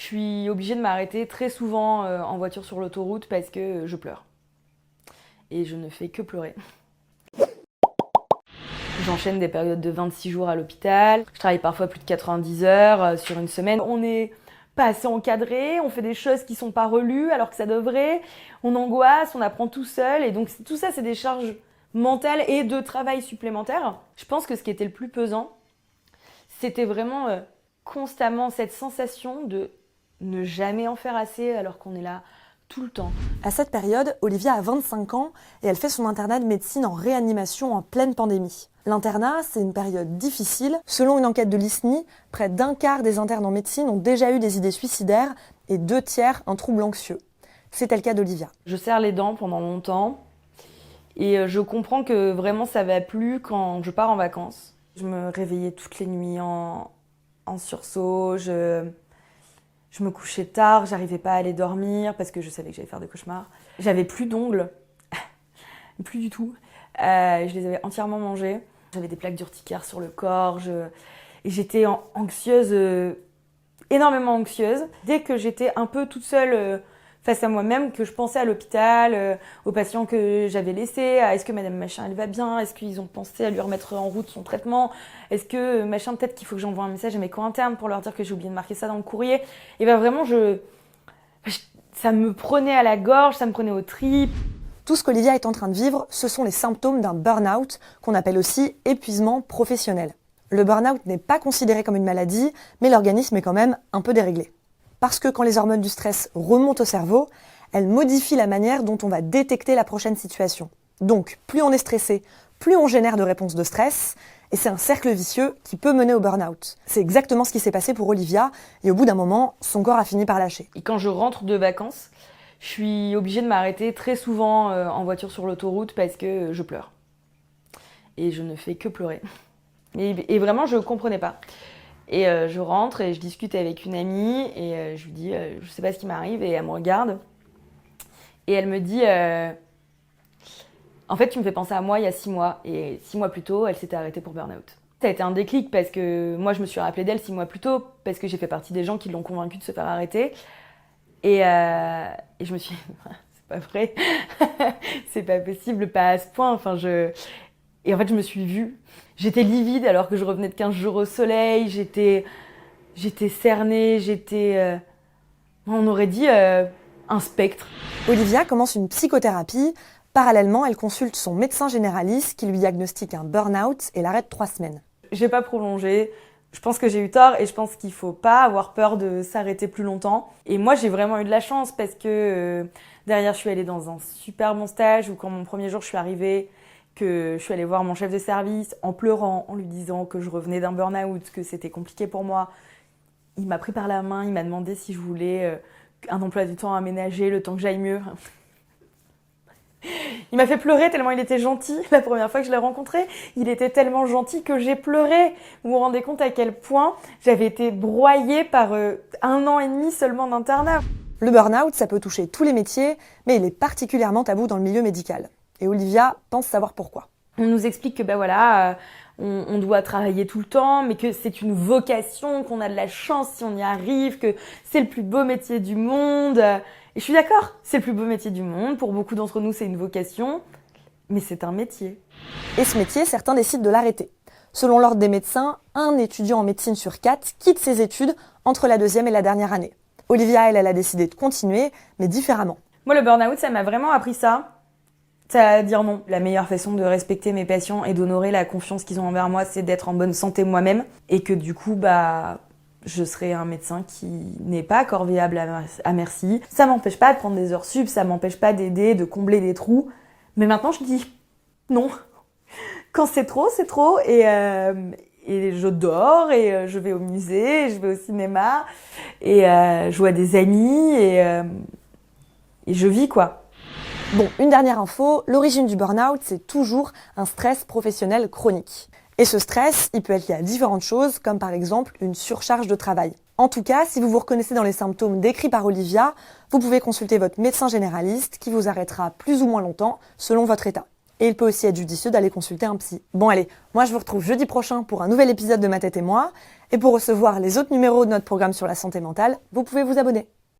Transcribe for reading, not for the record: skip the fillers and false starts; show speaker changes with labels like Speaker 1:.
Speaker 1: suis obligée de m'arrêter très souvent en voiture sur l'autoroute parce que je pleure. Et je ne fais que pleurer. J'enchaîne des périodes de 26 jours à l'hôpital. Je travaille parfois plus de 90 heures sur une semaine. On n'est pas assez encadré, on fait des choses qui sont pas relues alors que ça devrait. On angoisse, on apprend tout seul. Et donc tout ça, c'est des charges mentales et de travail supplémentaires. Je pense que ce qui était le plus pesant, c'était vraiment constamment cette sensation de ne jamais en faire assez alors qu'on est là tout le temps.
Speaker 2: À cette période, Olivia a 25 ans et elle fait son internat de médecine en réanimation en pleine pandémie. L'internat, c'est une période difficile. Selon une enquête de l'ISNI, près d'un quart des internes en médecine ont déjà eu des idées suicidaires et 2/3 un trouble anxieux. C'était le cas d'Olivia.
Speaker 1: Je serre les dents pendant longtemps et je comprends que vraiment ça va plus quand je pars en vacances. Je me réveillais toutes les nuits en sursaut, je me couchais tard, j'arrivais pas à aller dormir parce que je savais que j'allais faire des cauchemars. J'avais plus d'ongles, plus du tout. Je les avais entièrement mangés. J'avais des plaques d'urticaire sur le corps. Et j'étais anxieuse, énormément anxieuse. Dès que j'étais un peu toute seule face à moi-même, que je pensais à l'hôpital, aux patients que j'avais laissés, à est-ce que madame machin elle va bien, est-ce qu'ils ont pensé à lui remettre en route son traitement, est-ce que machin peut-être qu'il faut que j'envoie un message à mes co-internes pour leur dire que j'ai oublié de marquer ça dans le courrier. Et ben vraiment ça me prenait à la gorge, ça me prenait aux tripes.
Speaker 2: Tout ce qu'Olivia est en train de vivre, ce sont les symptômes d'un burn-out, qu'on appelle aussi épuisement professionnel. Le burn-out n'est pas considéré comme une maladie, mais l'organisme est quand même un peu déréglé. Parce que quand les hormones du stress remontent au cerveau, elles modifient la manière dont on va détecter la prochaine situation. Donc, plus on est stressé, plus on génère de réponses de stress, et c'est un cercle vicieux qui peut mener au burn-out. C'est exactement ce qui s'est passé pour Olivia, et au bout d'un moment, son corps a fini par lâcher.
Speaker 1: Et quand je rentre de vacances, je suis obligée de m'arrêter très souvent en voiture sur l'autoroute parce que je pleure. Et je ne fais que pleurer. Et vraiment, je ne comprenais pas. Et je rentre et je discute avec une amie et je lui dis je ne sais pas ce qui m'arrive et elle me regarde. Et elle me dit en fait, tu me fais penser à moi il y a 6 mois. Et 6 mois plus tôt, elle s'était arrêtée pour burn-out. Ça a été un déclic parce que moi, je me suis rappelée d'elle 6 mois plus tôt parce que j'ai fait partie des gens qui l'ont convaincue de se faire arrêter. Et je me suis dit, c'est pas vrai, c'est pas possible, pas à ce point. Et en fait, je me suis vue. J'étais livide alors que je revenais de 15 jours au soleil. J'étais cernée, on aurait dit un spectre.
Speaker 2: Olivia commence une psychothérapie. Parallèlement, elle consulte son médecin généraliste qui lui diagnostique un burn-out et l'arrête 3 semaines.
Speaker 1: J'ai pas prolongé. Je pense que j'ai eu tort et je pense qu'il faut pas avoir peur de s'arrêter plus longtemps. Et moi, j'ai vraiment eu de la chance parce que derrière, je suis allée dans un super bon stage où quand mon premier jour, je suis arrivée, que je suis allée voir mon chef de service en pleurant, en lui disant que je revenais d'un burn-out, que c'était compliqué pour moi. Il m'a pris par la main, il m'a demandé si je voulais un emploi du temps aménagé, le temps que j'aille mieux. Il m'a fait pleurer tellement il était gentil. La première fois que je l'ai rencontré, il était tellement gentil que j'ai pleuré. Vous vous rendez compte à quel point j'avais été broyée par 1 an et demi seulement d'internat.
Speaker 2: Le burn-out, ça peut toucher tous les métiers, mais il est particulièrement tabou dans le milieu médical. Et Olivia pense savoir pourquoi.
Speaker 1: On nous explique que on doit travailler tout le temps, mais que c'est une vocation, qu'on a de la chance si on y arrive, que c'est le plus beau métier du monde. Et je suis d'accord, c'est le plus beau métier du monde. Pour beaucoup d'entre nous, c'est une vocation, mais c'est un métier.
Speaker 2: Et ce métier, certains décident de l'arrêter. Selon l'ordre des médecins, 1 étudiant en médecine sur 4 quitte ses études entre la 2e et la dernière année. Olivia, elle a décidé de continuer, mais différemment.
Speaker 1: Moi, le burn-out, ça m'a vraiment appris ça. Ça à dire non. La meilleure façon de respecter mes patients et d'honorer la confiance qu'ils ont envers moi, c'est d'être en bonne santé moi-même. Et que du coup, je serai un médecin qui n'est pas corvéable à merci. Ça m'empêche pas de prendre des heures sup, ça m'empêche pas d'aider, de combler des trous. Mais maintenant, je dis non. Quand c'est trop, c'est trop. Et je dors, et je vais au musée, et je vais au cinéma, et je vois des amis, et je vis, quoi.
Speaker 2: Bon, une dernière info, l'origine du burn-out, c'est toujours un stress professionnel chronique. Et ce stress, il peut être lié à différentes choses, comme par exemple une surcharge de travail. En tout cas, si vous vous reconnaissez dans les symptômes décrits par Olivia, vous pouvez consulter votre médecin généraliste qui vous arrêtera plus ou moins longtemps selon votre état. et il peut aussi être judicieux d'aller consulter un psy. Bon allez, moi je vous retrouve jeudi prochain pour un nouvel épisode de Ma tête et moi, et pour recevoir les autres numéros de notre programme sur la santé mentale, vous pouvez vous abonner.